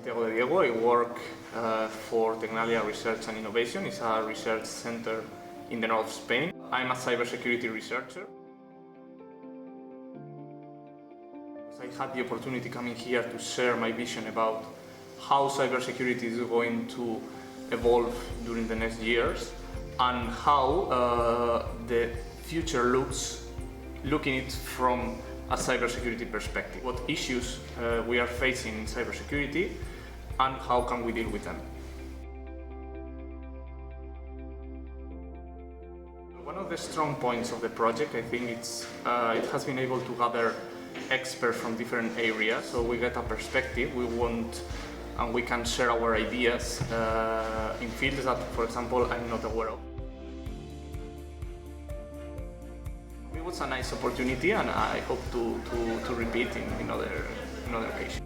Santiago de Diego. I work for Tecnalia Research and Innovation. It's a research center in the north of Spain. I'm a cybersecurity researcher. I had the opportunity coming here to share my vision about how cybersecurity is going to evolve during the next years and how the future looking it from a cybersecurity perspective. What issues we are facing in cybersecurity and how can we deal with them. One of the strong points of the project, I think it has been able to gather experts from different areas, so we get a perspective. We can share our ideas in fields that, for example, I'm not aware of. It was a nice opportunity, and I hope to repeat in other occasions.